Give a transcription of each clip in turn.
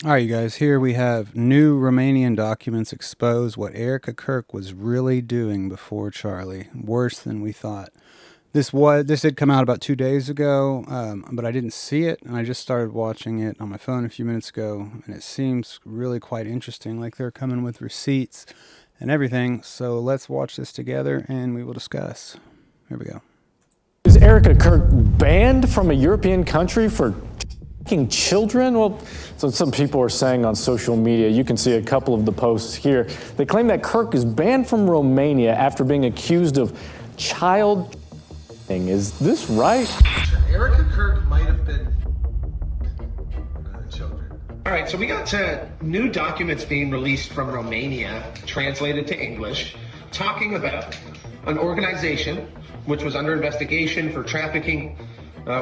All right, you guys, here we have new Romanian documents expose what Erika Kirk was really doing before Charlie. Worse than we thought. This did come out about 2 days ago, but I didn't see it, and I just started watching it on my phone a few minutes ago, and it seems really quite interesting. Like they're coming with receipts and everything. So let's watch this together, and we will discuss. Here we go. Is Erika Kirk banned from a European country for taking children? Well, so some people are saying on social media. You can see a couple of the posts here. They claim that Kirk is banned from Romania after being accused of child. Is this right? Erika Kirk might have been children. All right, so we got new documents being released from Romania, translated to English, talking about an organization which was under investigation for trafficking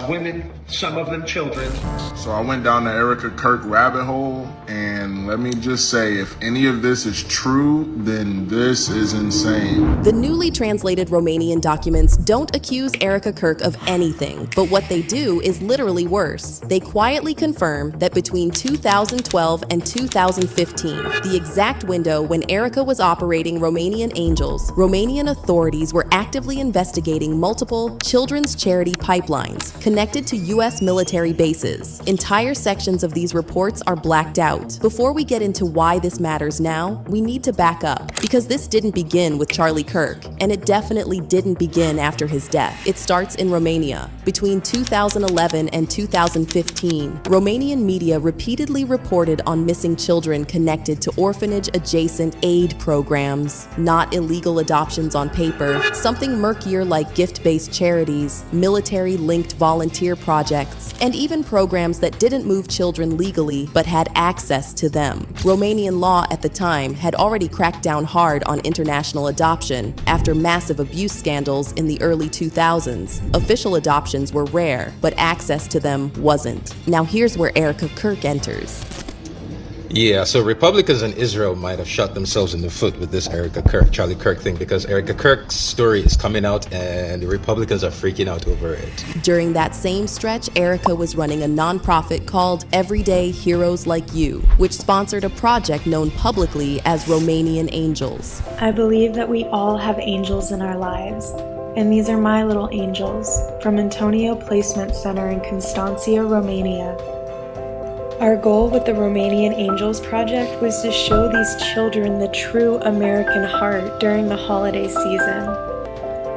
women, some of them children. So I went down the Erika Kirk rabbit hole, and let me just say, if any of this is true, then this is insane. The newly translated Romanian documents don't accuse Erika Kirk of anything, but what they do is literally worse. They quietly confirm that between 2012 and 2015, the exact window when Erika was operating Romanian Angels, Romanian authorities were actively investigating multiple children's charity pipelines connected to U.S. military bases. Entire sections of these reports are blacked out. Before we get into why this matters now, we need to back up, because this didn't begin with Charlie Kirk, and it definitely didn't begin after his death. It starts in Romania. Between 2011 and 2015, Romanian media repeatedly reported on missing children connected to orphanage-adjacent aid programs, not illegal adoptions on paper, something murkier like gift-based charities, military-linked volunteer projects, and even programs that didn't move children legally but had access to them. Romanian law at the time had already cracked down hard on international adoption after massive abuse scandals in the early 2000s. Official adoptions were rare, but access to them wasn't. Now here's where Erika Kirk enters. Yeah, so Republicans in Israel might have shot themselves in the foot with this Charlie Kirk thing, because Erika Kirk's story is coming out and the Republicans are freaking out over it. During that same stretch, Erika was running a nonprofit called Everyday Heroes Like You, which sponsored a project known publicly as Romanian Angels. I believe that we all have angels in our lives, and these are my little angels from Antonio Placement Center in Constanța, Romania. Our goal with the Romanian Angels Project was to show these children the true American heart during the holiday season.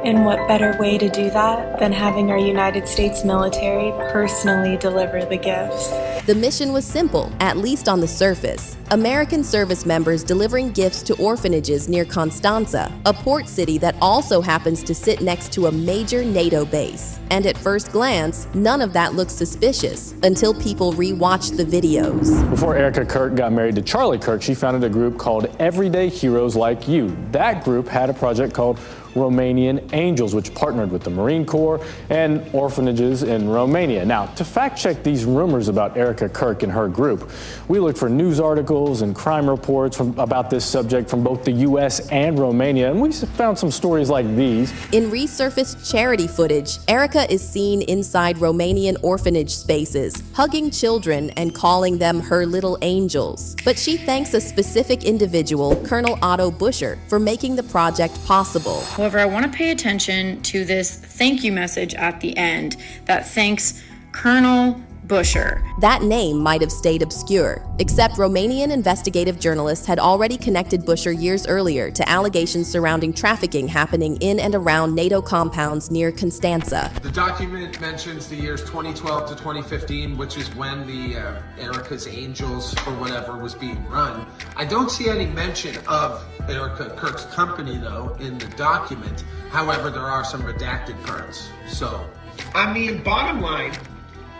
And what better way to do that than having our United States military personally deliver the gifts? The mission was simple, at least on the surface. American service members delivering gifts to orphanages near Constanța, a port city that also happens to sit next to a major NATO base. And at first glance, none of that looks suspicious until people re-watched the videos. Before Erika Kirk got married to Charlie Kirk, she founded a group called Everyday Heroes Like You. That group had a project called Romanian Angels, which partnered with the Marine Corps and orphanages in Romania. Now, to fact check these rumors about Erika Kirk and her group, we looked for news articles and crime reports about this subject from both the U.S. and Romania, and we found some stories like these. In resurfaced charity footage, Erika is seen inside Romanian orphanage spaces, hugging children and calling them her little angels. But she thanks a specific individual, Colonel Otto Buscher, for making the project possible. However, I want to pay attention to this thank you message at the end that thanks Colonel Buscher. That name might have stayed obscure, except Romanian investigative journalists had already connected Buscher years earlier to allegations surrounding trafficking happening in and around NATO compounds near Constanța. The document mentions the years 2012 to 2015, which is when the Erika's Angels or whatever was being run. I don't see any mention of Erika Kirk's company, though, in the document. However, there are some redacted parts. So, I mean, bottom line,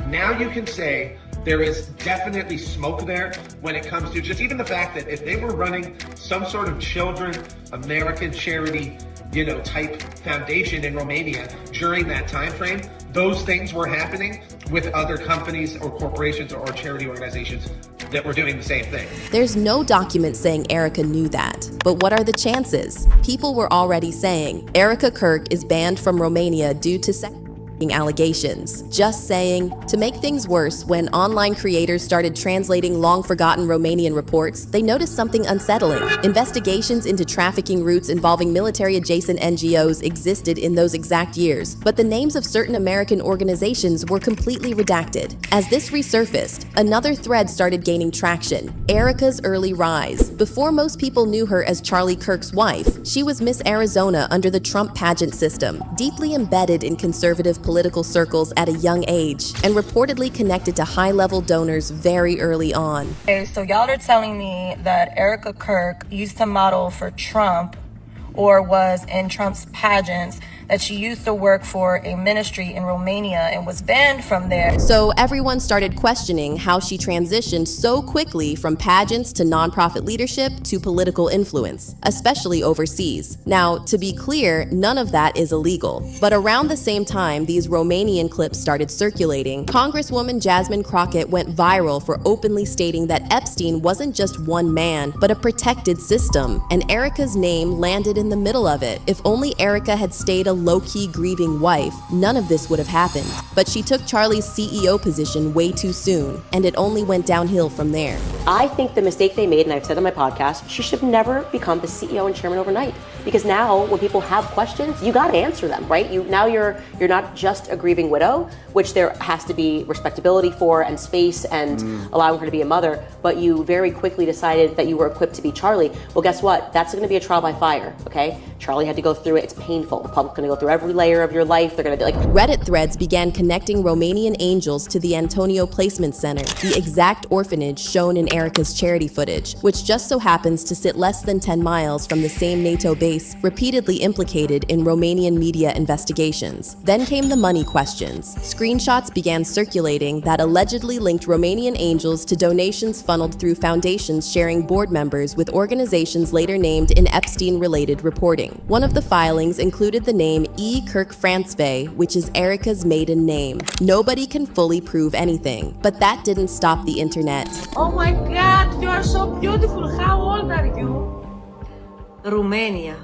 now you can say there is definitely smoke there when it comes to just even the fact that if they were running some sort of children American charity, type foundation in Romania during that time frame, those things were happening with other companies or corporations or charity organizations that were doing the same thing. There's no document saying Erika knew that, but what are the chances? People were already saying Erika Kirk is banned from Romania due to allegations. Just saying. To make things worse, when online creators started translating long-forgotten Romanian reports, they noticed something unsettling. Investigations into trafficking routes involving military-adjacent NGOs existed in those exact years, but the names of certain American organizations were completely redacted. As this resurfaced, another thread started gaining traction: Erika's early rise. Before most people knew her as Charlie Kirk's wife, she was Miss Arizona under the Trump pageant system, deeply embedded in conservative political circles at a young age, and reportedly connected to high-level donors very early on. Okay, so y'all are telling me that Erika Kirk used to model for Trump or was in Trump's pageants, that she used to work for a ministry in Romania and was banned from there. So everyone started questioning how she transitioned so quickly from pageants to nonprofit leadership to political influence, especially overseas. Now, to be clear, none of that is illegal. But around the same time these Romanian clips started circulating, Congresswoman Jasmine Crockett went viral for openly stating that Epstein wasn't just one man, but a protected system, and Erika's name landed in the middle of it. If only Erika had stayed a low-key grieving wife, none of this would have happened. But she took Charlie's CEO position way too soon, and it only went downhill from there. I think the mistake they made, and I've said on my podcast, she should never become the CEO and chairman overnight. Because now, when people have questions, you got to answer them, right? You're not just a grieving widow, which there has to be respectability for and space and allowing her to be a mother. But you very quickly decided that you were equipped to be Charlie. Well, guess what? That's going to be a trial by fire. Okay, Charlie had to go through it. It's painful. The public's going to go through every layer of your life. They're going to be like... Reddit threads began connecting Romanian angels to the Antonio Placement Center, the exact orphanage shown in Erika's charity footage, which just so happens to sit less than 10 miles from the same NATO base repeatedly implicated in Romanian media investigations. Then came the money questions. Screenshots began circulating that allegedly linked Romanian angels to donations funneled through foundations sharing board members with organizations later named in Epstein-related reporting. One of the filings included the name E. Kirk Francevay, which is Erika's maiden name. Nobody can fully prove anything, but that didn't stop the internet. Oh my God, you are so beautiful. How old are you? Romania.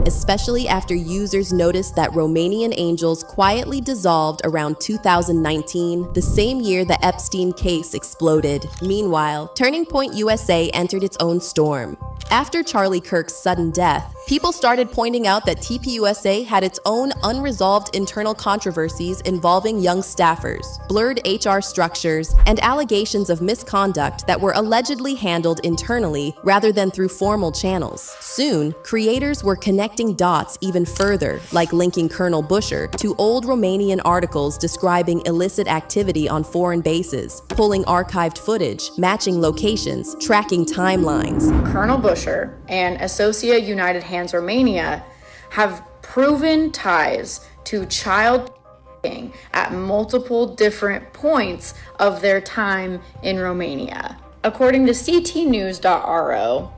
Especially after users noticed that Romanian angels quietly dissolved around 2019, the same year the Epstein case exploded. Meanwhile, Turning Point USA entered its own storm. After Charlie Kirk's sudden death, people started pointing out that TPUSA had its own unresolved internal controversies involving young staffers, blurred HR structures, and allegations of misconduct that were allegedly handled internally rather than through formal channels. Soon, creators were connecting dots even further, like linking Colonel Busher to old Romanian articles describing illicit activity on foreign bases, pulling archived footage, matching locations, tracking timelines. Colonel Busher and Associa United Hands Romania have proven ties to child at multiple different points of their time in Romania. According to ctnews.ro,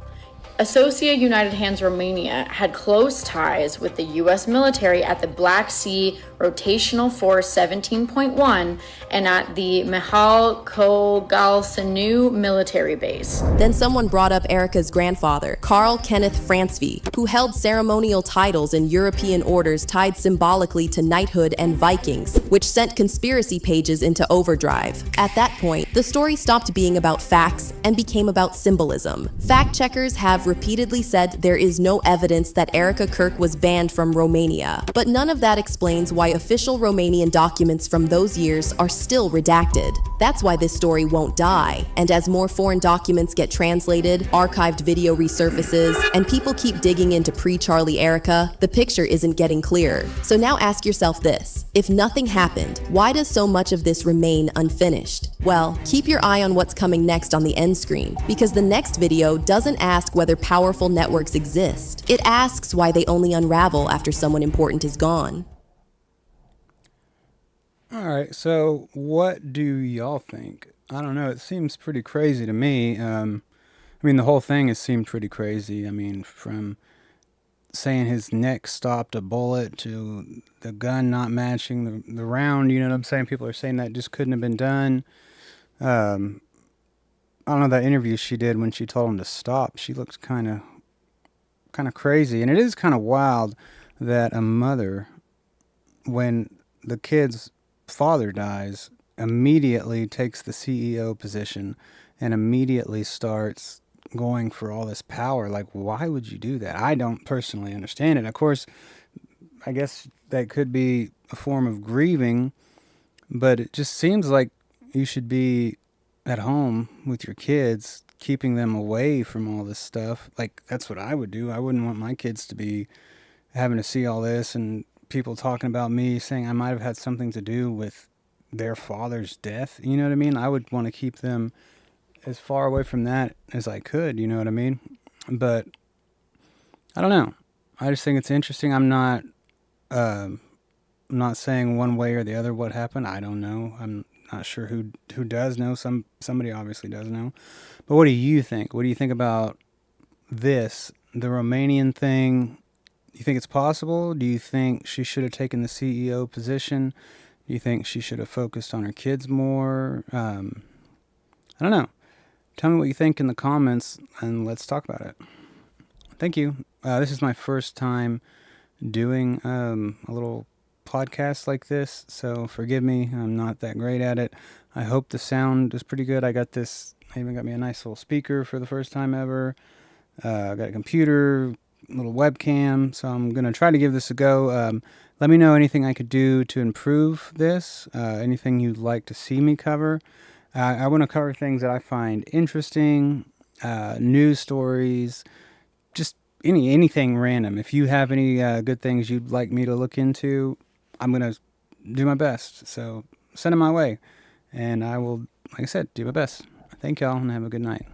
Associa United Hands Romania had close ties with the U.S. military at the Black Sea Rotational Force 17.1 and at the Mihal Kogalsanu military base. Then someone brought up Erika's grandfather, Carl Kenneth Francevay, who held ceremonial titles in European orders tied symbolically to knighthood and Vikings, which sent conspiracy pages into overdrive. At that point, the story stopped being about facts and became about symbolism. Fact checkers have repeatedly said there is no evidence that Erika Kirk was banned from Romania, but none of that explains why official Romanian documents from those years are still redacted. That's why this story won't die, and as more foreign documents get translated, archived video resurfaces, and people keep digging into pre-Charlie Erika, the picture isn't getting clearer. So now ask yourself this: if nothing happened, why does so much of this remain unfinished? Well, keep your eye on what's coming next on the end screen, because the next video doesn't ask whether powerful networks exist. It asks why they only unravel after someone important is gone. All right, so what do y'all think? I don't know. It seems pretty crazy to me. The whole thing has seemed pretty crazy. From saying his neck stopped a bullet to the gun not matching the round, you know what I'm saying? People are saying that just couldn't have been done. I don't know, that interview she did when she told him to stop, she looked kind of crazy. And it is kind of wild that a mother, when the kid's father dies, immediately takes the CEO position and immediately starts going for all this power. Like, why would you do that? I don't personally understand it. Of course, I guess that could be a form of grieving, but it just seems like you should be at home with your kids, keeping them away from all this stuff. Like, that's what I would do. I wouldn't want my kids to be having to see all this and people talking about me, saying I might have had something to do with their father's death. You know what I mean? I would want to keep them as far away from that as I could. You know what I mean? But I don't know. I just think it's interesting. I'm not saying one way or the other what happened. I don't know. I'm not sure who does know. Somebody obviously does know. But what do you think? What do you think about this, the Romanian thing? Do you think it's possible? Do you think she should have taken the CEO position? Do you think she should have focused on her kids more? I don't know. Tell me what you think in the comments, and let's talk about it. Thank you. This is my first time doing a little podcast like this, so forgive me. I'm not that great at it. I hope the sound is pretty good. I even got me a nice little speaker for the first time ever. I got a computer, little webcam, so I'm going to try to give this a go. Let me know anything I could do to improve this, anything you'd like to see me cover. I want to cover things that I find interesting, news stories, just anything random. If you have any good things you'd like me to look into, I'm going to do my best. So send them my way, and I will, like I said, do my best. Thank y'all, and have a good night.